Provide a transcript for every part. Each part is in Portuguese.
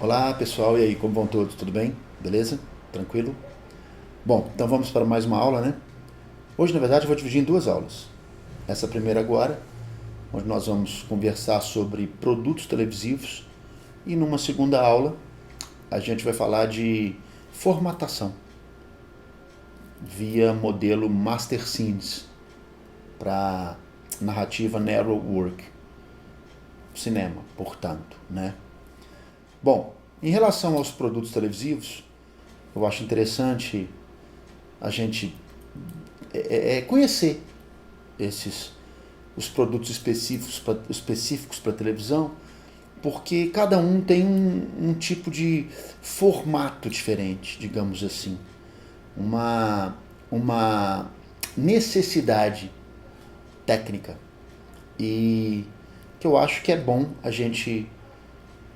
Olá pessoal, e aí, como vão todos? Tudo bem? Beleza? Tranquilo? Bom, então vamos para mais uma aula, né? Hoje, na verdade, eu vou dividir em duas aulas. Essa primeira agora, onde nós vamos conversar sobre produtos televisivos, e numa segunda aula, a gente vai falar de formatação via modelo Master Scenes para narrativa Narrow Work, cinema, portanto, né? Bom, em relação aos produtos televisivos, eu acho interessante a gente conhecer os produtos específicos para televisão, porque cada um tem um tipo de formato diferente, digamos assim, uma necessidade técnica, e que eu acho que é bom a gente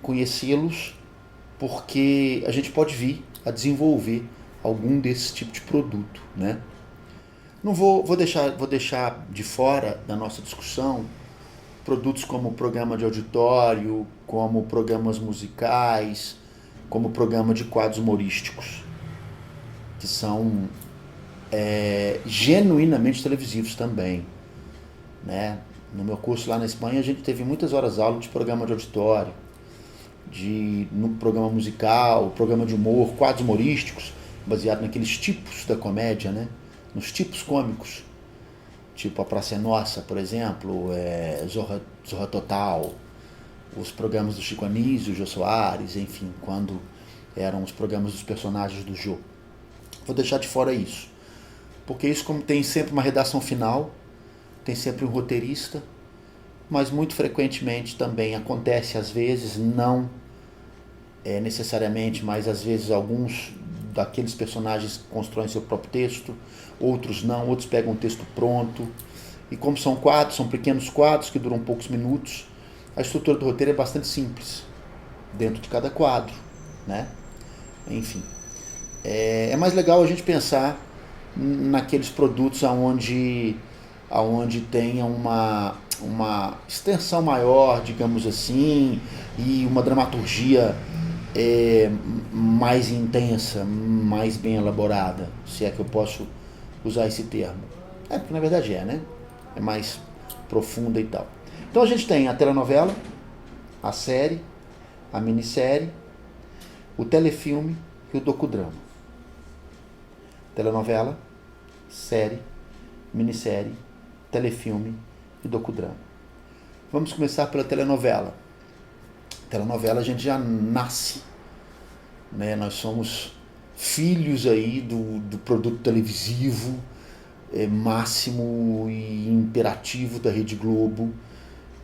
conhecê-los, porque a gente pode vir a desenvolver algum desse tipo de produto, né? Não vou deixar de fora da nossa discussão produtos como programa de auditório, como programas musicais, como programa de quadros humorísticos, que são genuinamente televisivos também, né? No meu curso lá na Espanha, a gente teve muitas horas aula de programa de auditório, no programa musical, programa de humor, quadros humorísticos, baseado naqueles tipos da comédia, né? Nos tipos cômicos, tipo A Praça é Nossa, por exemplo, Zorra Total, os programas do Chico Anísio, Jô Soares, enfim, quando eram os programas dos personagens do Jô. Vou deixar de fora isso, porque isso, como tem sempre uma redação final, tem sempre um roteirista, mas muito frequentemente também acontece, às vezes, não necessariamente, mas às vezes alguns daqueles personagens constroem seu próprio texto, outros não, outros pegam um texto pronto, e como são quadros, são pequenos quadros que duram poucos minutos, a estrutura do roteiro é bastante simples, dentro de cada quadro, né? Enfim, é mais legal a gente pensar naqueles produtos aonde tenha uma extensão maior, digamos assim, e uma dramaturgia mais intensa, mais bem elaborada, se é que eu posso usar esse termo. Porque na verdade né? É mais profunda e tal. Então a gente tem a telenovela, a série, a minissérie, o telefilme e o docudrama. Telenovela, série, minissérie, telefilme e docudrama. Vamos começar pela telenovela. Telenovela a gente já nasce, né? Nós somos filhos aí do produto televisivo máximo e imperativo da Rede Globo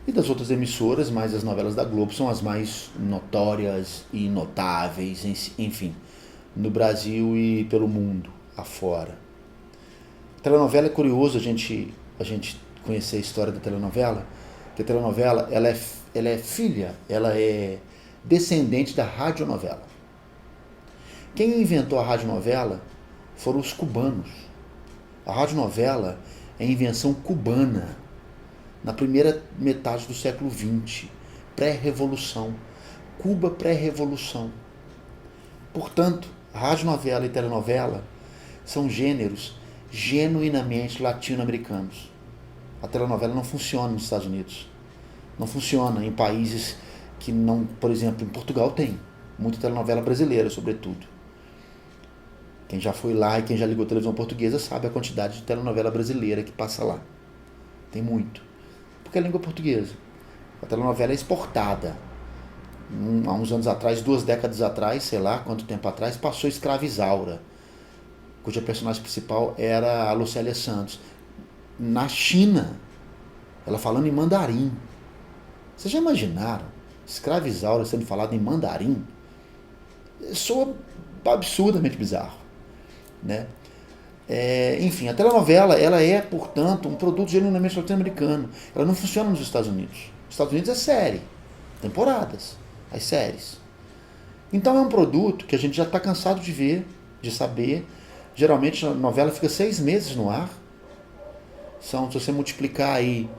e das outras emissoras, mas as novelas da Globo são as mais notórias e notáveis, enfim, no Brasil e pelo mundo afora. A telenovela é curioso a gente conhecer a história da telenovela, porque a telenovela ela é filha, ela é descendente da radionovela. Quem inventou a radionovela foram os cubanos. A radionovela é invenção cubana, na primeira metade do século XX, pré-revolução. Cuba pré-revolução. Portanto, a radionovela e telenovela são gêneros genuinamente latino-americanos. A telenovela não funciona nos Estados Unidos. Não funciona em países que não, por exemplo, em Portugal tem muita telenovela brasileira, sobretudo. Quem já foi lá e quem já ligou a televisão portuguesa sabe a quantidade de telenovela brasileira que passa lá. Tem muito. Porque é a língua portuguesa. A telenovela é exportada. Há uns anos atrás, 2 décadas atrás, sei lá quanto tempo atrás, passou Escrava Isaura, cuja personagem principal era a Lucélia Santos. Na China, ela falando em mandarim. Vocês já imaginaram Escrava Isaura sendo falado em mandarim? Soa absurdamente bizarro, né? Enfim, a telenovela ela é, portanto, um produto genuinamente latino-americano. Ela não funciona nos Estados Unidos. Nos Estados Unidos é série, temporadas, as séries. Então é um produto que a gente já está cansado de ver, de saber. Geralmente a novela fica 6 meses no ar. Se você multiplicar aí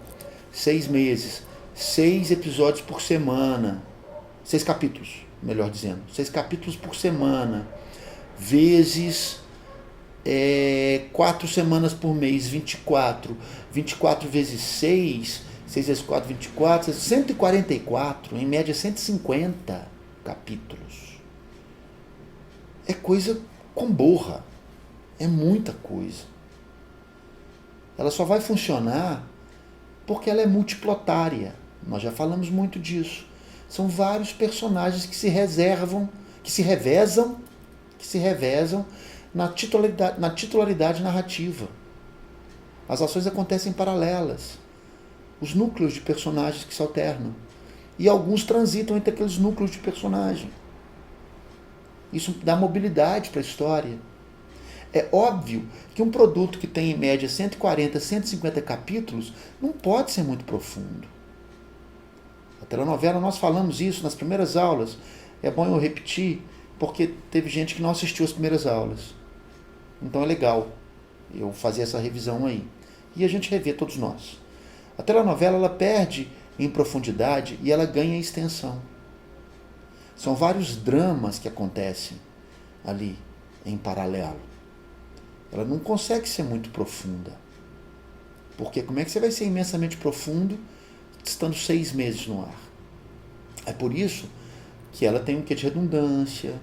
6 meses, 6 episódios por semana, 6 capítulos, melhor dizendo. 6 capítulos por semana, vezes 4 semanas por mês, 24. 24 vezes 6, 6 vezes 4, 24, 144, em média 150 capítulos. É coisa com borra, é muita coisa. Ela só vai funcionar porque ela é multiplotária. Nós já falamos muito disso. São vários personagens que se revezam na titularidade narrativa. As ações acontecem paralelas. Os núcleos de personagens que se alternam. E alguns transitam entre aqueles núcleos de personagem. Isso dá mobilidade para a história. É óbvio que um produto que tem em média 140, 150 capítulos não pode ser muito profundo. A telenovela, nós falamos isso nas primeiras aulas. É bom eu repetir, porque teve gente que não assistiu as primeiras aulas. Então é legal eu fazer essa revisão aí. E a gente revê todos nós. A telenovela ela perde em profundidade e ela ganha em extensão. São vários dramas que acontecem ali em paralelo. Ela não consegue ser muito profunda. Porque como é que você vai ser imensamente profundo estando 6 meses no ar? É por isso que ela tem um quê de redundância.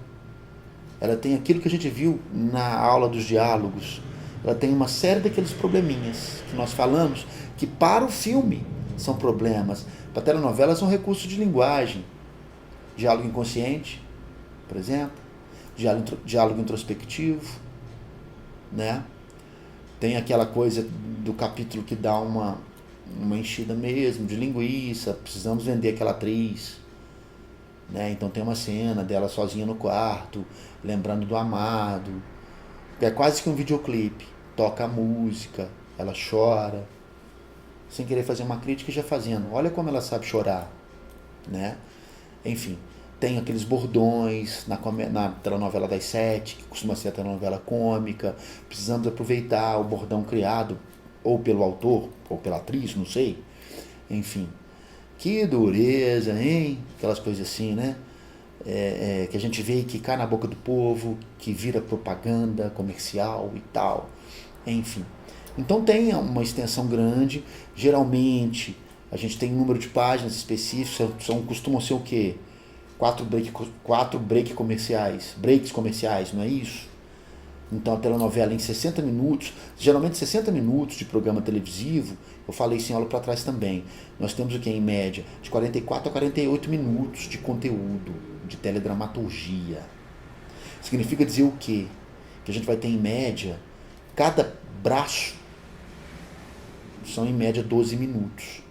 Ela tem aquilo que a gente viu na aula dos diálogos. Ela tem uma série daqueles probleminhas que nós falamos, que para o filme são problemas. Para a telenovela são recursos de linguagem. Diálogo inconsciente, por exemplo. Diálogo introspectivo. Né? Tem aquela coisa do capítulo que dá uma enchida mesmo, de linguiça, precisamos vender aquela atriz. Né? Então tem uma cena dela sozinha no quarto, lembrando do amado. É quase que um videoclipe. Toca a música, ela chora, sem querer fazer uma crítica e já fazendo. Olha como ela sabe chorar. Né? Enfim, tem aqueles bordões na telenovela das 7, que costuma ser a telenovela cômica. Precisamos aproveitar o bordão criado ou pelo autor, ou pela atriz, não sei. Enfim, que dureza, hein? Aquelas coisas assim, né? Que a gente vê que cai na boca do povo, que vira propaganda comercial e tal. Enfim. Então tem uma extensão grande. Geralmente, a gente tem um número de páginas específicos. Costumam ser o quê? 4 breaks comerciais, não é isso? Então a telenovela em 60 minutos, geralmente 60 minutos de programa televisivo, eu falei isso em aula para trás também. Nós temos o que em média? De 44 a 48 minutos de conteúdo, de teledramaturgia. Significa dizer o quê? Que a gente vai ter em média, cada braço são em média 12 minutos.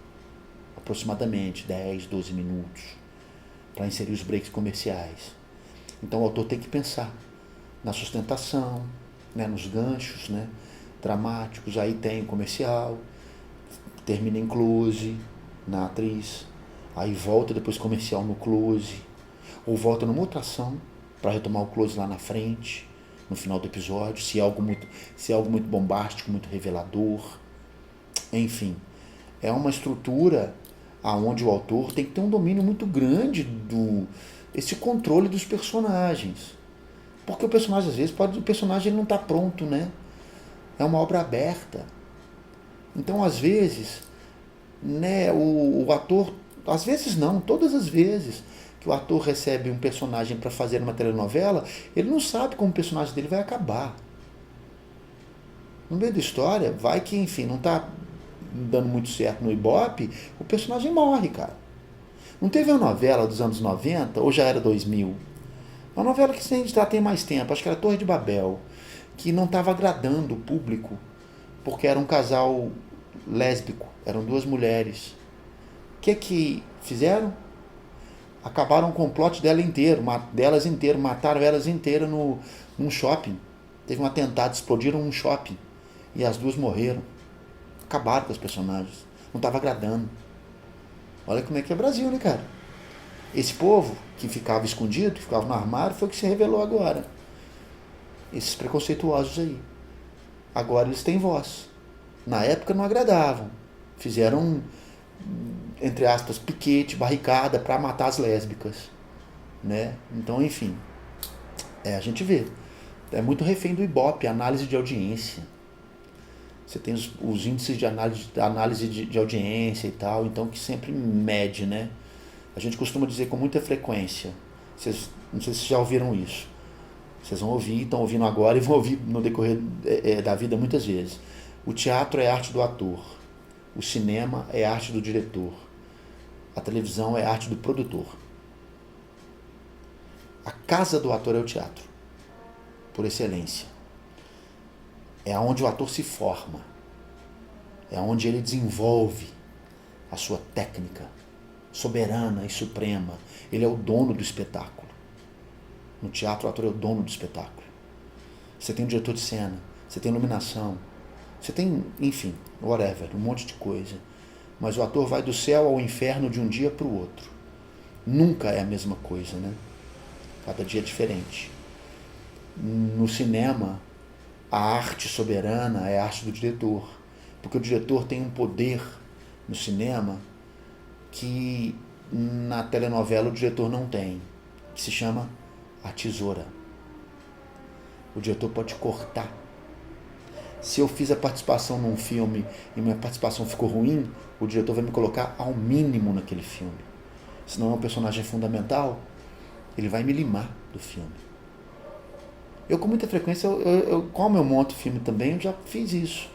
Aproximadamente 10, 12 minutos. Para inserir os breaks comerciais. Então o autor tem que pensar na sustentação, né, nos ganchos, né, dramáticos. Aí tem o comercial, termina em close na atriz, aí volta depois comercial no close, ou volta numa outra ação para retomar o close lá na frente, no final do episódio, se é algo muito bombástico, muito revelador. Enfim, é uma estrutura aonde o autor tem que ter um domínio muito grande esse controle dos personagens. Porque o personagem, às vezes, o personagem ele não está pronto, né? É uma obra aberta. Então, às vezes, né, o ator, às vezes não, todas as vezes que o ator recebe um personagem para fazer uma telenovela, ele não sabe como o personagem dele vai acabar. No meio da história, vai que, enfim, não está dando muito certo no Ibope, o personagem morre, cara. Não teve uma novela dos anos 90, ou já era 2000? Uma novela que já tem mais tempo, acho que era Torre de Babel, que não estava agradando o público, porque era um casal lésbico, eram 2 mulheres. O que fizeram? Acabaram com o plot delas inteiro, mataram elas inteiras num shopping. Teve um atentado, explodiram um shopping, e as 2 morreram. Acabaram com os personagens. Não estava agradando. Olha como é que é Brasil, né, cara? Esse povo que ficava escondido, que ficava no armário, foi o que se revelou agora. Esses preconceituosos aí. Agora eles têm voz. Na época não agradavam. Fizeram, entre aspas, piquete, barricada para matar as lésbicas. né? Então, enfim, a gente vê. É muito refém do Ibope, análise de audiência. Você tem os índices de análise de audiência e tal, então que sempre mede, né? A gente costuma dizer com muita frequência, não sei se vocês já ouviram isso, vocês vão ouvir, estão ouvindo agora e vão ouvir no decorrer da vida muitas vezes. O teatro é arte do ator, o cinema é arte do diretor, a televisão é arte do produtor. A casa do ator é o teatro, por excelência. É onde o ator se forma, é onde ele desenvolve a sua técnica soberana e suprema. Ele é o dono do espetáculo. No teatro, o ator é o dono do espetáculo. Você tem um diretor de cena, você tem iluminação, você tem, enfim, whatever, um monte de coisa. Mas o ator vai do céu ao inferno de um dia para o outro. Nunca é a mesma coisa, né? Cada dia é diferente. No cinema, a arte soberana é a arte do diretor. Porque o diretor tem um poder no cinema que na telenovela o diretor não tem, que se chama a tesoura. O diretor pode cortar. Se eu fiz a participação num filme e minha participação ficou ruim, o diretor vai me colocar ao mínimo naquele filme. Se não é um personagem fundamental, ele vai me limar do filme. Eu com muita frequência, como eu monto filme também, eu já fiz isso.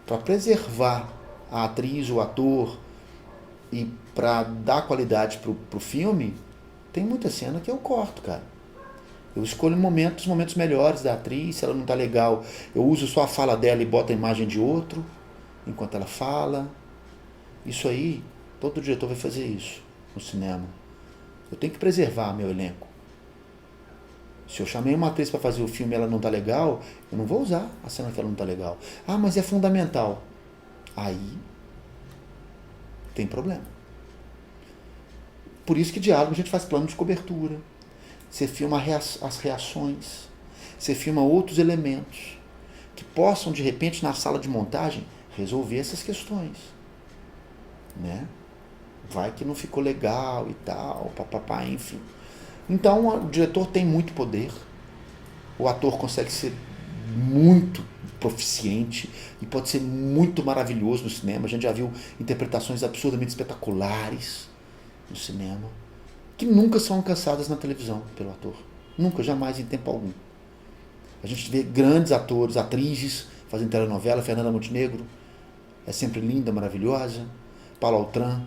Para preservar a atriz, o ator, e para dar qualidade pro filme, tem muita cena que eu corto, cara. Eu escolho momentos melhores da atriz, se ela não tá legal, eu uso só a fala dela e boto a imagem de outro, enquanto ela fala. Isso aí, todo diretor vai fazer isso no cinema. Eu tenho que preservar meu elenco. Se eu chamei uma atriz para fazer o filme e ela não tá legal, eu não vou usar a cena que ela não tá legal. Ah, mas é fundamental. Aí tem problema. Por isso que diálogo a gente faz plano de cobertura. Você filma as reações. Você filma outros elementos que possam, de repente, na sala de montagem, resolver essas questões. Né? Vai que não ficou legal e tal, papapá, enfim. Então, o diretor tem muito poder. O ator consegue ser muito proficiente e pode ser muito maravilhoso no cinema. A gente já viu interpretações absurdamente espetaculares no cinema, que nunca são alcançadas na televisão pelo ator. Nunca, jamais, em tempo algum. A gente vê grandes atores, atrizes fazendo telenovela. Fernanda Montenegro é sempre linda, maravilhosa. Paulo Autran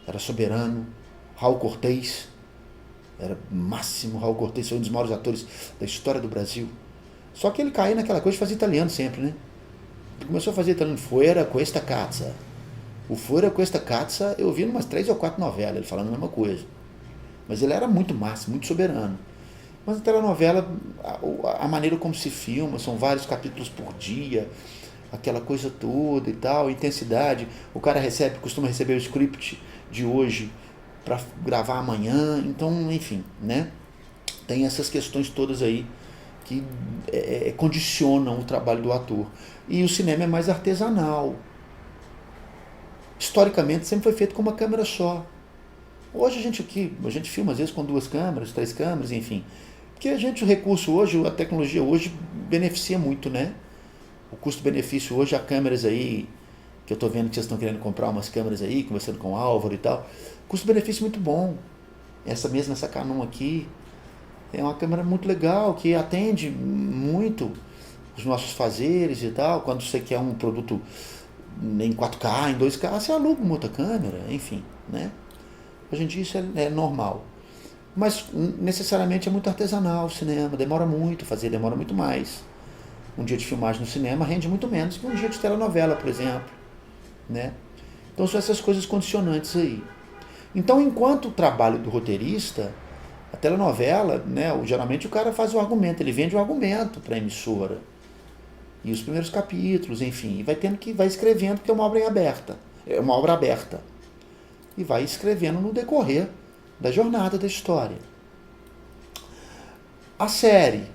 era soberano. Raul Cortez era máximo. Raul Cortez foi um dos maiores atores da história do Brasil. Só que ele caiu naquela coisa de fazer italiano sempre, né? Ele começou a fazer italiano. Fuera questa cazza. O Fuera questa cazza eu vi em umas 3 ou 4 novelas, ele falando a mesma coisa. Mas ele era muito máximo, muito soberano. Mas a telenovela, a maneira como se filma, são vários capítulos por dia, aquela coisa toda e tal, intensidade. O cara costuma receber o script de hoje para gravar amanhã. Então, enfim, né? Tem essas questões todas aí que condicionam o trabalho do ator. E o cinema é mais artesanal. Historicamente sempre foi feito com uma câmera só. Hoje a gente filma às vezes com 2 câmeras, 3 câmeras, enfim. Porque o recurso hoje, a tecnologia hoje beneficia muito, né? O custo-benefício hoje, há câmeras aí, que eu estou vendo que vocês estão querendo comprar umas câmeras aí, conversando com o Álvaro e tal. Custo-benefício muito bom. Essa Canon aqui, é uma câmera muito legal, que atende muito os nossos fazeres e tal. Quando você quer um produto em 4K, em 2K, você aluga uma outra câmera, enfim, né? Hoje em dia isso é normal. Mas necessariamente é muito artesanal o cinema, demora muito fazer, demora muito mais. Um dia de filmagem no cinema rende muito menos que um dia de telenovela, por exemplo. Né? Então são essas coisas condicionantes aí. Então, enquanto o trabalho do roteirista, a telenovela, né, geralmente o cara faz o argumento, ele vende o argumento para a emissora. E os primeiros capítulos, enfim, e vai escrevendo, porque é uma obra em aberta. É uma obra aberta. E vai escrevendo no decorrer da jornada da história. A série,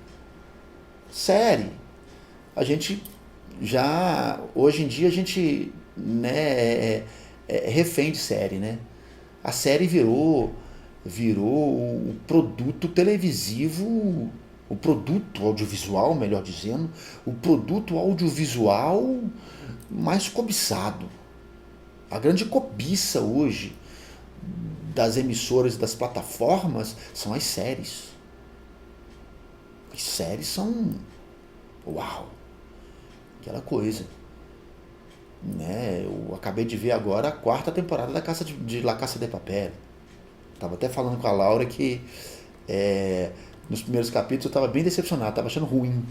a gente já, hoje em dia a gente, né, é refém de série, né? A série virou virou o produto televisivo, o produto audiovisual, melhor dizendo, o produto audiovisual mais cobiçado. A grande cobiça hoje das emissoras e das plataformas são as séries. As séries são... uau! Aquela coisa. Né? Eu acabei de ver agora a 4ª temporada de La Casa de Papel. Tava até falando com a Laura que nos primeiros capítulos eu estava bem decepcionado, estava achando ruim.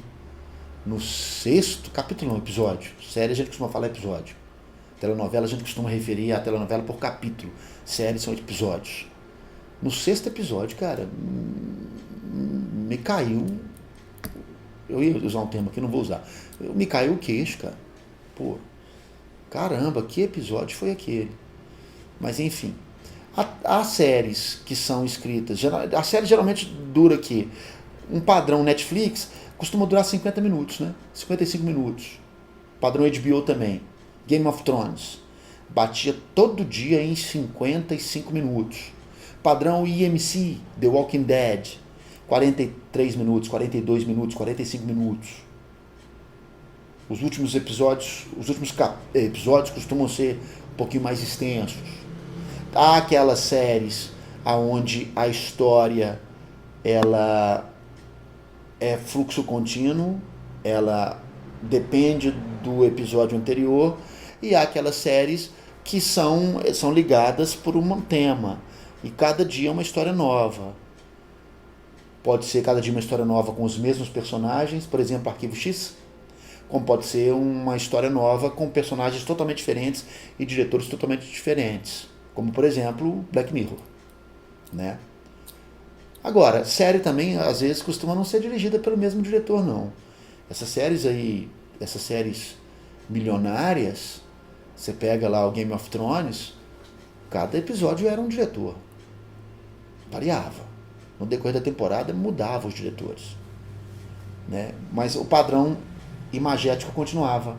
No 6º capítulo, não, episódio. Série a gente costuma falar episódio. Telenovela a gente costuma referir a telenovela por capítulo. Séries são episódios. No 6º episódio, cara, me caiu... Eu ia usar um termo aqui, não vou usar. Me caiu o queixo, cara. Pô, caramba, que episódio foi aquele? Mas enfim, há séries que são escritas... A série geralmente dura aqui. Um padrão Netflix costuma durar 50 minutos, né? 55 minutos. Padrão HBO também. Game of Thrones batia todo dia em 55 minutos. Padrão IMC, The Walking Dead, 43 minutos, 42 minutos, 45 minutos. Os últimos episódios costumam ser um pouquinho mais extensos. Há aquelas séries onde a história ela é fluxo contínuo, ela depende do episódio anterior, e há aquelas séries que são ligadas por um tema, e cada dia é uma história nova. Pode ser cada dia uma história nova com os mesmos personagens, por exemplo, Arquivo X, como pode ser uma história nova com personagens totalmente diferentes e diretores totalmente diferentes, como por exemplo Black Mirror, né? Agora, série também às vezes costuma não ser dirigida pelo mesmo diretor, não. Essas séries milionárias, você pega lá o Game of Thrones, cada episódio era um diretor. Variava. No decorrer da temporada mudava os diretores, né? Mas o padrão imagético continuava.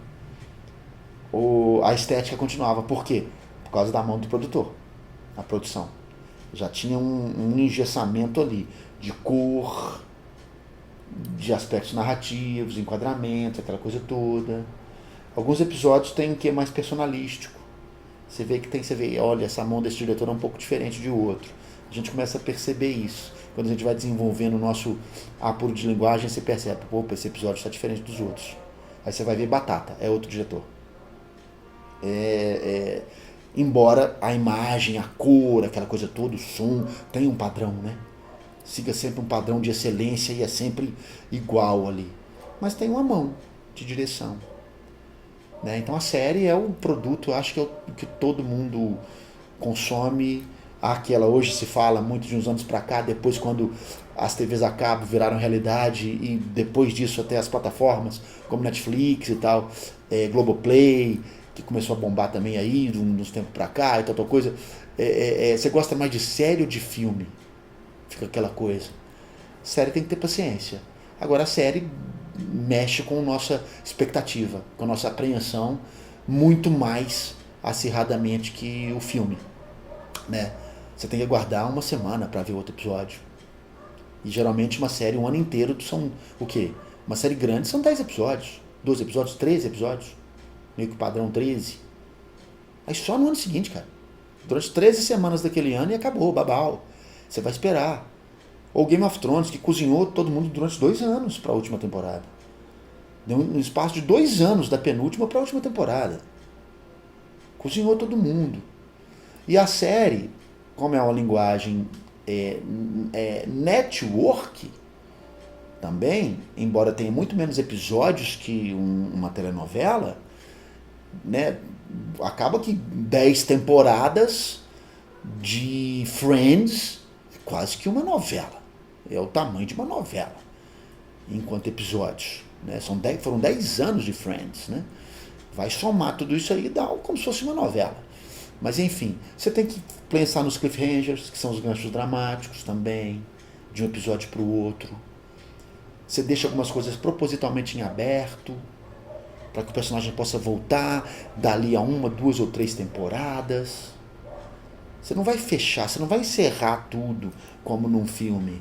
A estética continuava. Por quê? Por causa da mão do produtor. A produção. Já tinha um engessamento ali de cor, de aspectos narrativos, enquadramento, aquela coisa toda. Alguns episódios têm um quê mais personalístico. Você vê, olha, essa mão desse diretor é um pouco diferente de outro. A gente começa a perceber isso. Quando a gente vai desenvolvendo o nosso apuro de linguagem, você percebe, opa, esse episódio está diferente dos outros. Aí você vai ver Batata, é outro diretor. Embora a imagem, a cor, aquela coisa toda, o som, tenha um padrão, né? Siga sempre um padrão de excelência e é sempre igual ali. Mas tem uma mão de direção, né? Então a série é um produto, acho que é o que todo mundo consome. Aquela hoje se fala muito de uns anos para cá, depois quando as TVs a cabo viraram realidade e depois disso até as plataformas como Netflix e tal, Globoplay, que começou a bombar também aí de uns tempos para cá e tal coisa. Você gosta mais de série ou de filme? Fica aquela coisa. Série tem que ter paciência. Agora a série mexe com a nossa expectativa, com a nossa apreensão muito mais acirradamente que o filme, né? Você tem que aguardar uma semana para ver outro episódio. E geralmente uma série, um ano inteiro, são o quê? Uma série grande são 10 episódios, 12 episódios, 13 episódios. Meio que padrão 13. Aí só no ano seguinte, cara. Durante 13 semanas daquele ano e acabou, babau. Você vai esperar. Ou Game of Thrones, que cozinhou todo mundo durante 2 anos para a última temporada. Deu um espaço de 2 anos da penúltima para a última temporada. Cozinhou todo mundo. E a série, como é uma linguagem network, também, embora tenha muito menos episódios que uma telenovela, né, acaba que 10 temporadas de Friends é quase que uma novela. É o tamanho de uma novela enquanto episódios, né? Foram 10 anos de Friends, né? Vai somar tudo isso aí e dá como se fosse uma novela. Mas enfim, você tem que pensar nos cliffhangers, que são os ganchos dramáticos também, de um episódio para o outro. Você deixa algumas coisas propositalmente em aberto, para que o personagem possa voltar dali a 1, 2 ou 3 temporadas. Você não vai fechar, você não vai encerrar tudo como num filme.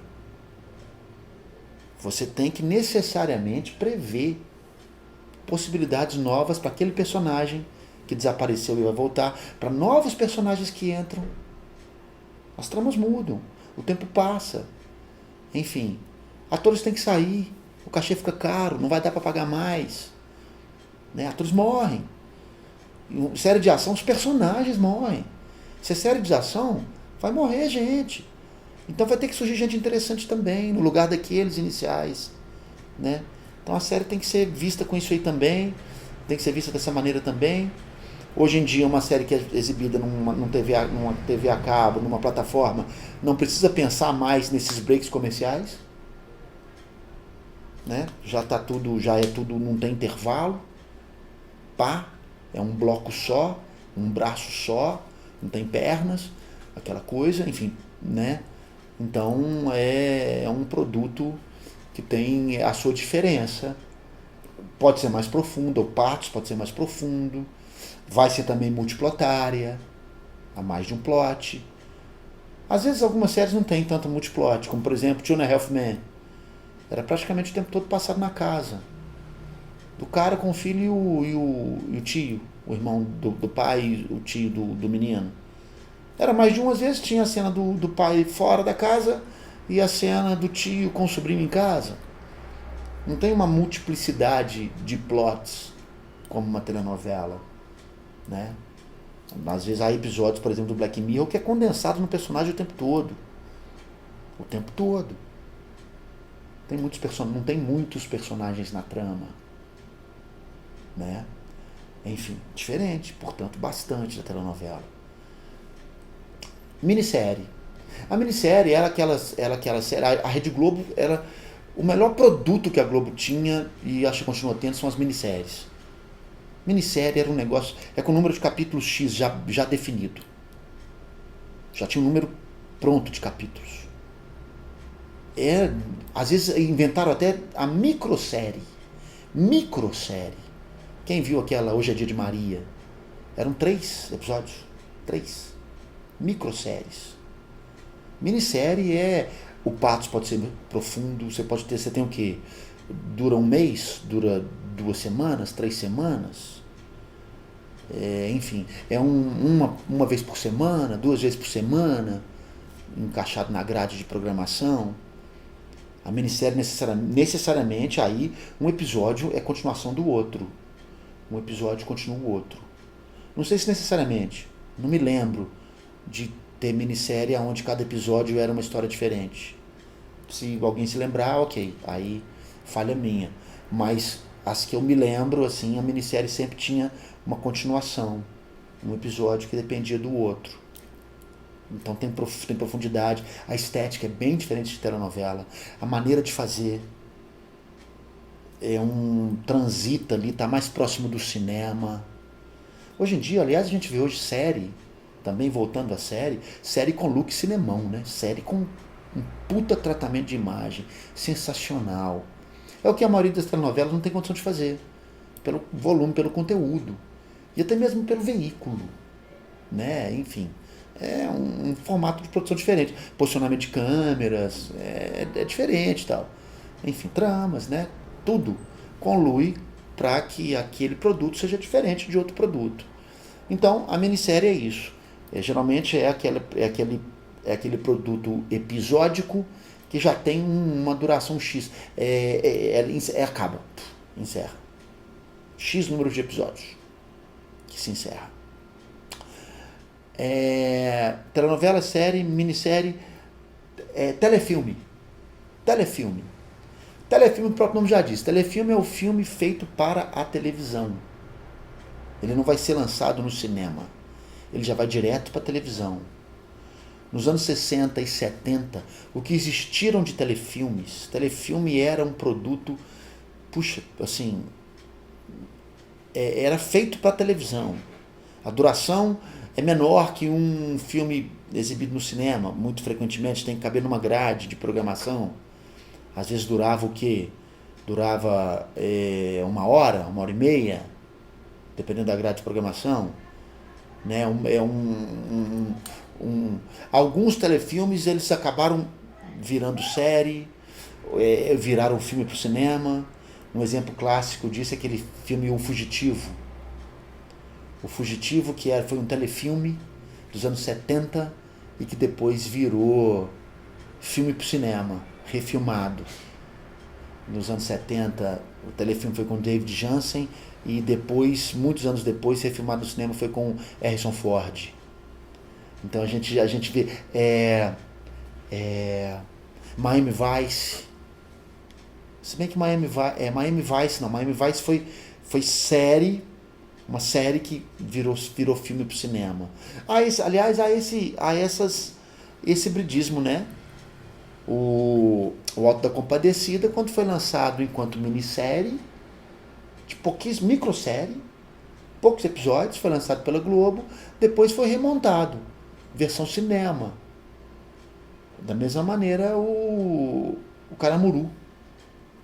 Você tem que necessariamente prever possibilidades novas para aquele personagem que desapareceu e vai voltar, para novos personagens que entram. As tramas mudam, o tempo passa. Enfim, atores têm que sair, o cachê fica caro, não vai dar para pagar mais. Né? Atores morrem. Em série de ação, os personagens morrem. Se é série de ação, vai morrer gente. Então vai ter que surgir gente interessante também, no lugar daqueles iniciais. Né? Então a série tem que ser vista com isso aí também, tem que ser vista dessa maneira também. Hoje em dia, uma série que é exibida numa TV a cabo, numa plataforma, não precisa pensar mais nesses breaks comerciais. Né? Já é tudo, não tem intervalo. Pá, é um bloco só, um braço só, não tem pernas, aquela coisa, enfim, né? Então é um produto que tem a sua diferença. Pode ser mais profundo, ou partes pode ser mais profundo. Vai ser também multiplotária, há mais de um plot. Às vezes algumas séries não tem tanto multiplot, como por exemplo Two and a Half Men. Era praticamente o tempo todo passado na casa. Do cara com o filho e o tio, o irmão do pai, o tio do menino. Era mais de umas vezes, tinha a cena do pai fora da casa e a cena do tio com o sobrinho em casa. Não tem uma multiplicidade de plots como uma telenovela. Né? Às vezes há episódios, por exemplo, do Black Mirror que é condensado no personagem o tempo todo. O tempo todo. Não tem muitos personagens na trama. Né? Enfim, diferente, portanto, bastante da telenovela. Minissérie. A minissérie era aquela série. A Rede Globo era o melhor produto que a Globo tinha, e acho que continua tendo, são as minisséries. Minissérie era um negócio, com o número de capítulos X já definido. Já tinha um número pronto de capítulos. Às vezes inventaram até a microsérie. Microsérie. Quem viu aquela Hoje é Dia de Maria? Eram 3 episódios. 3. Microséries. Minissérie o patos pode ser profundo, você tem o quê? Dura um mês, dura 2 semanas, 3 semanas. Enfim, uma vez por semana, 2 vezes por semana, encaixado na grade de programação. A minissérie necessariamente aí um episódio é continuação do outro. Um episódio continua o outro. Não sei se necessariamente, não me lembro de ter minissérie onde cada episódio era uma história diferente. Se alguém se lembrar, ok, aí falha minha. Mas as que eu me lembro, assim, a minissérie sempre tinha uma continuação, um episódio que dependia do outro. Então tem profundidade, a estética é bem diferente de telenovela, a maneira de fazer transita ali, está mais próximo do cinema. Hoje em dia, aliás, a gente vê hoje série, também voltando à série com look cinemão, né? Série com um puta tratamento de imagem, sensacional. É o que a maioria das telenovelas não tem condição de fazer, pelo volume, pelo conteúdo, e até mesmo pelo veículo, né? Enfim, é um formato de produção diferente, posicionamento de câmeras, é diferente e tal. Enfim, tramas, né? Tudo conlui para que aquele produto seja diferente de outro produto. Então, a minissérie é isso. Geralmente é aquele produto episódico que já tem uma duração X. Acaba, encerra. X número de episódios que se encerra. Telenovela, série, minissérie, telefilme. Telefilme, o próprio nome já diz. Telefilme é o filme feito para a televisão. Ele não vai ser lançado no cinema. Ele já vai direto para a televisão. Nos anos 60 e 70, o que existiram de telefilmes, telefilme era um produto, era feito para a televisão. A duração é menor que um filme exibido no cinema, muito frequentemente tem que caber numa grade de programação. Às vezes durava o quê? Durava 1 hora e meia, dependendo da grade de programação. Né? Alguns telefilmes eles acabaram virando série, viraram filme para o cinema. Um exemplo clássico disso é aquele filme O Fugitivo. O Fugitivo, que foi um telefilme dos anos 70 e que depois virou filme para o cinema, refilmado. Nos anos 70, o telefilme foi com David Janssen e depois, muitos anos depois, refilmado no cinema foi com Harrison Ford. Então a gente vê Miami Vice. Se bem que Miami Vice foi série, uma série que virou filme pro cinema. Aliás, há esse hibridismo, né? O Auto da Compadecida, quando foi lançado enquanto minissérie, de pouquíssima microsérie, poucos episódios, foi lançado pela Globo, depois foi remontado, versão cinema. Da mesma maneira o Caramuru,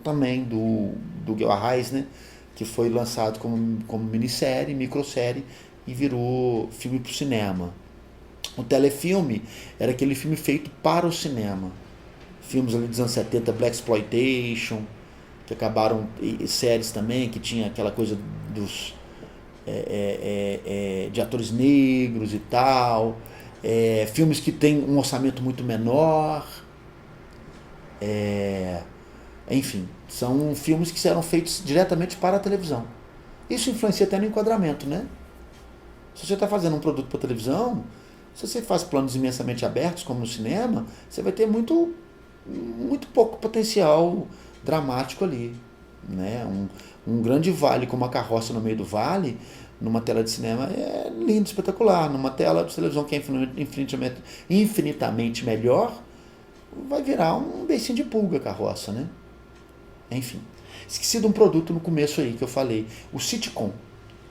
também do Guel Arraes, né? Que foi lançado como minissérie, microsérie e virou filme para o cinema. O telefilme era aquele filme feito para o cinema. Filmes ali dos anos 70, Blaxploitation, que acabaram, e séries também, que tinha aquela coisa dos de atores negros e tal. Filmes que têm um orçamento muito menor. Enfim, são filmes que eram feitos diretamente para a televisão. Isso influencia até no enquadramento, né? Se você está fazendo um produto para televisão, se você faz planos imensamente abertos, como no cinema, você vai ter muito pouco potencial dramático ali, né? Um grande vale com uma carroça no meio do vale, numa tela de cinema, é lindo, espetacular. Numa tela de televisão que é infinitamente melhor, vai virar um beicinho de pulga a carroça, né? Enfim. Esqueci de um produto no começo aí que eu falei, o sitcom.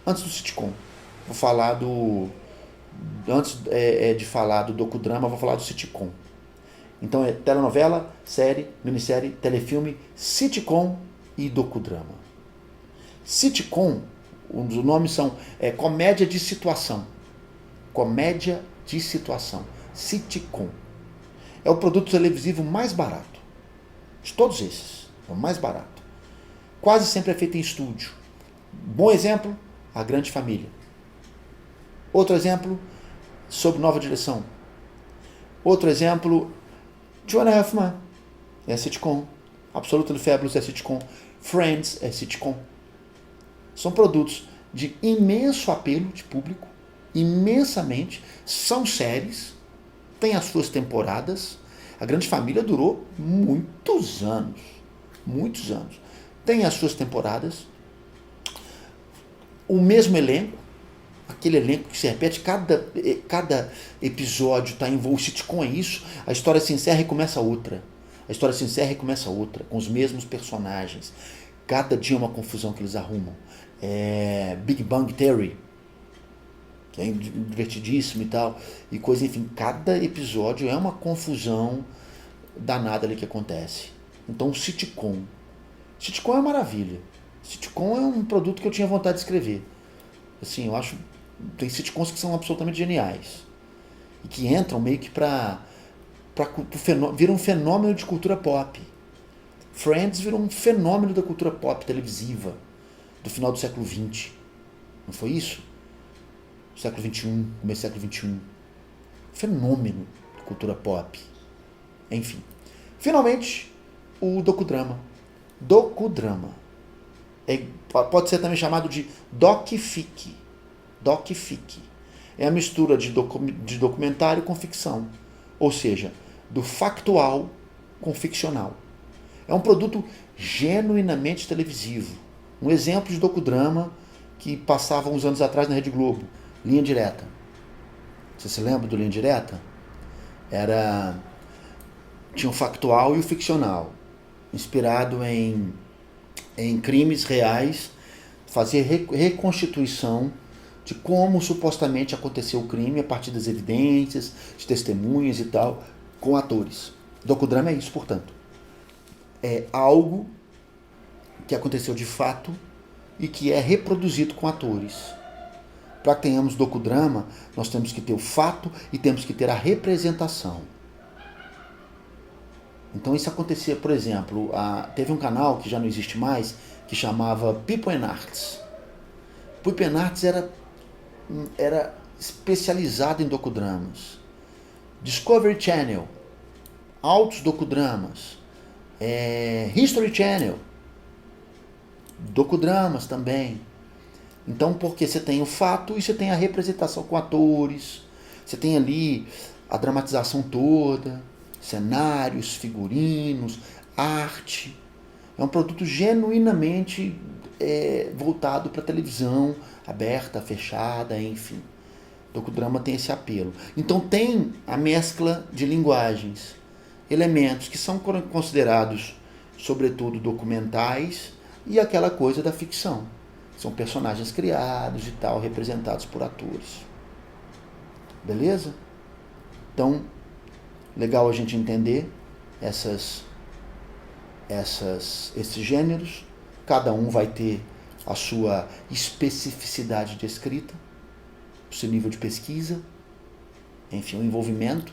Antes do sitcom, vou falar antes de falar do docudrama, vou falar do sitcom. Então é telenovela, série, minissérie, telefilme, sitcom e docudrama. Sitcom, os nomes são comédia de situação. Comédia de situação. Sitcom. É o produto televisivo mais barato. De todos esses, é o mais barato. Quase sempre é feito em estúdio. Bom exemplo, A Grande Família. Outro exemplo, Sob Nova Direção. Outro exemplo, Two and a Half Men é sitcom. Absolutely Fabulous é sitcom. Friends é sitcom. São produtos de imenso apelo de público, imensamente. São séries, têm as suas temporadas. A Grande Família durou muitos anos. Muitos anos. Tem as suas temporadas. O mesmo elenco. Aquele elenco que se repete, cada episódio está envolvido. O sitcom é isso, a história se encerra e começa outra. A história se encerra e começa outra, com os mesmos personagens. Cada dia é uma confusão que eles arrumam. Big Bang Theory, que é divertidíssimo e tal, e coisa, enfim, cada episódio é uma confusão danada ali que acontece. Então, sitcom. Sitcom é uma maravilha. Sitcom é um produto que eu tinha vontade de escrever. Assim, eu acho. Tem sitcoms que são absolutamente geniais. E que entram meio que viram um fenômeno de cultura pop. Friends virou um fenômeno da cultura pop televisiva do final do século XX. Não foi isso? Século XXI, começo do século XXI. Fenômeno de cultura pop. Enfim. Finalmente, o docudrama. Docudrama. Pode ser também chamado de doc-fic. Doc-fic. É a mistura de documentário com ficção. Ou seja, do factual com ficcional. É um produto genuinamente televisivo. Um exemplo de docudrama que passava uns anos atrás na Rede Globo. Linha Direta. Você se lembra do Linha Direta? Tinha o factual e o ficcional. Inspirado em crimes reais, fazer reconstituição de como supostamente aconteceu o crime a partir das evidências, de testemunhas e tal, com atores. Docudrama é isso, portanto. É algo que aconteceu de fato e que é reproduzido com atores. Para que tenhamos docudrama, nós temos que ter o fato e temos que ter a representação. Então isso acontecia, por exemplo, teve um canal que já não existe mais, que chamava People and Arts. People and Arts era especializado em docudramas. Discovery Channel, altos docudramas. History Channel, docudramas também. Então, porque você tem o fato e você tem a representação com atores, você tem ali a dramatização toda, cenários, figurinos, arte. É um produto genuinamente voltado para televisão, aberta, fechada, enfim. O docudrama tem esse apelo. Então tem a mescla de linguagens, elementos que são considerados, sobretudo, documentais e aquela coisa da ficção. São personagens criados e tal, representados por atores. Beleza? Então, legal a gente entender esses gêneros. Cada um vai ter a sua especificidade de escrita, o seu nível de pesquisa, enfim, o envolvimento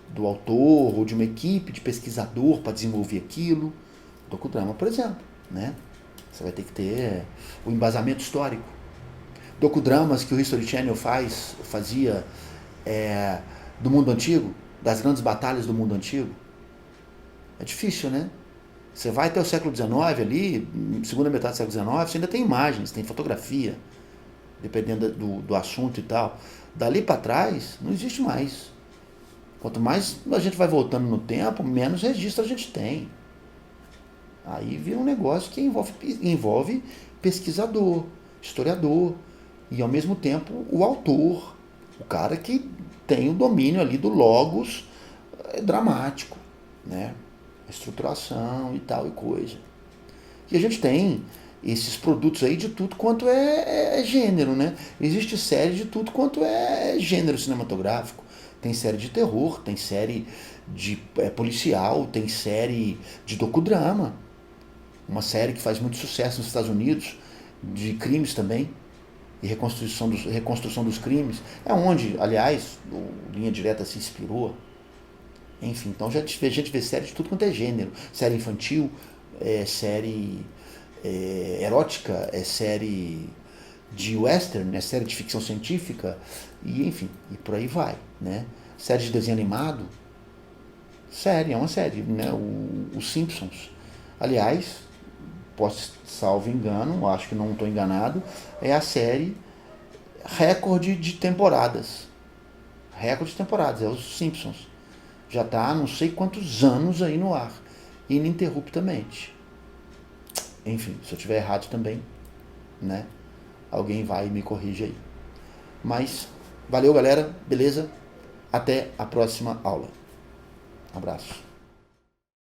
do autor ou de uma equipe de pesquisador para desenvolver aquilo. Docudrama, por exemplo, né? Você vai ter que ter o embasamento histórico. Docudramas que o History Channel fazia do mundo antigo, das grandes batalhas do mundo antigo. É difícil, né? Você vai até o século XIX ali, segunda metade do século XIX, você ainda tem imagens, tem fotografia, dependendo do assunto e tal. Dali para trás, não existe mais. Quanto mais a gente vai voltando no tempo, menos registro a gente tem. Aí vira um negócio que envolve pesquisador, historiador e, ao mesmo tempo, o autor, o cara que tem o domínio ali do logos dramático, né? A estruturação e tal e coisa. E a gente tem esses produtos aí de tudo quanto é gênero, né? Existe série de tudo quanto é gênero cinematográfico. Tem série de terror, tem série de policial, tem série de docudrama. Uma série que faz muito sucesso nos Estados Unidos, de crimes também, e reconstrução dos crimes. É onde, aliás, o Linha Direta se inspirou. Enfim, então a gente vê série de tudo quanto é gênero. Série infantil, série erótica, série de western, série de ficção científica, e enfim, e por aí vai, né? Série de desenho animado, é uma série, né? Os Simpsons. Aliás, salvo engano, acho que não estou enganado, é a série recorde de temporadas. Recorde de temporadas, é os Simpsons. Já está há não sei quantos anos aí no ar, ininterruptamente. Enfim, se eu estiver errado também, né? Alguém vai e me corrige aí. Mas, valeu galera, beleza? Até a próxima aula. Abraço.